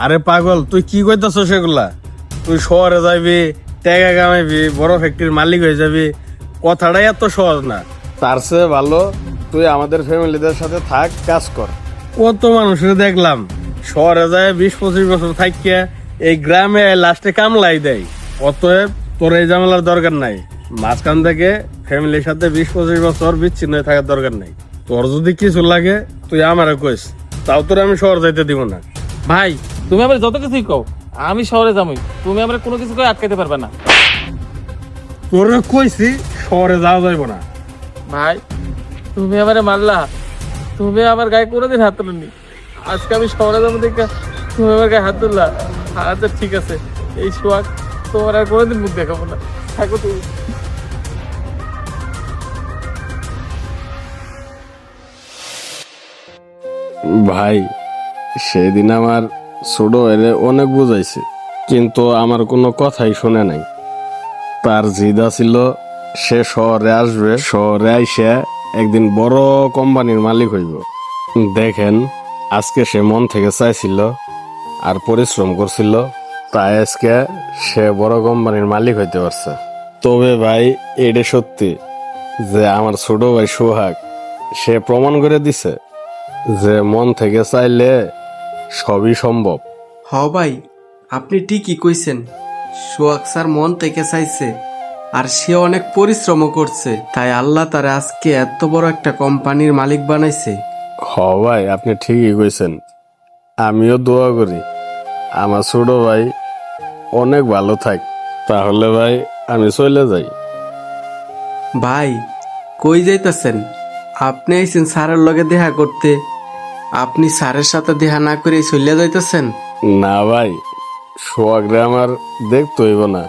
আরে পাগল, তুই কি কইতাছ সেগুলা? তুই শহরে যাবি, টাকা কামাইবি, বড় ফ্যাক্টরির মালিক হয়ে যাবি, কথাটাই এত সহজ না। তার চেয়ে ভালো তুই আমাদের ফ্যামিলিদের সাথে থাক, কাজ কর। কত মানুষের দেখলাম শহরে যায় 20-25 বছর থাকিয়া এই গ্রামে লাস্টে কামলাই দেয়। অতএব তোর এই ঝামেলার দরকার নাই। মাঝখান থেকে ফ্যামিলির সাথে 20-25 বছর বিচ্ছিন্ন হয়ে থাকার দরকার নাই। তোর যদি কিছু লাগে তুই আমারে কইস, তাও তোর আমি শহর যাইতে দিব না। ভাই তুমি আমার যত কিছুই কও, আমি শহরে যাবই, তুমি আমার কোনো কিছু করে আটকাইতে পারবে না। তোরে কইছি শহরে যাওয়া যাইব না। ভাই তুমি আমারে মারলা, তুমি আমার গায়ে কোনোদিন হাত তুলনি, আজকে আমি শহরে যাবো দেখে তুমি আমার গায়ে হাত তুললা। আচ্ছা ঠিক আছে, এই সোয়াগ তোমার আর কোনোদিন মুখ দেখাবো না, থাকো তুমি। ভাই সেদিন আমার ছোট এলে অনেক বুঝাইছে, কিন্তু আমার কোনো কথাই শুনে নাই। তার জিদা ছিল সে শহরে আসবে, শহরে আইসে একদিন বড় কোম্পানির মালিক হইব। দেখেন আজকে সে মন থেকে চাইছিল আর পরিশ্রম করছিল, তাই আজকে সে বড় কোম্পানির মালিক হইতে পারছে। তবে ভাই এটা সত্যি যে আমার ছোট ভাই সোহাগ সে প্রমাণ করে দিছে যে মন থেকে চাইলে সবই সম্ভব। হ ভাই, আপনি ঠিকই কইছেন। সোহাগ স্যার মন থেকে চাইছে আর সে অনেক পরিশ্রমও করছে, তাই আল্লাহ তারা আজকে এত বড় একটা কোম্পানির মালিক বানাইছে। হ ভাই, আপনি ঠিকই কইছেন। আমিও দোয়া করি আমার ছোট ভাই অনেক ভালো থাক। তাহলে ভাই আমি চলে যাই। ভাই কই যাইতাছেন? আপনি আইছেন স্যারের লগে দেখা করতে, আপনি স্যারের সাথে দেখা না করে চলে যাইতাছেন? না ভাই, সোহাগরে আমার দেখতে হইব না।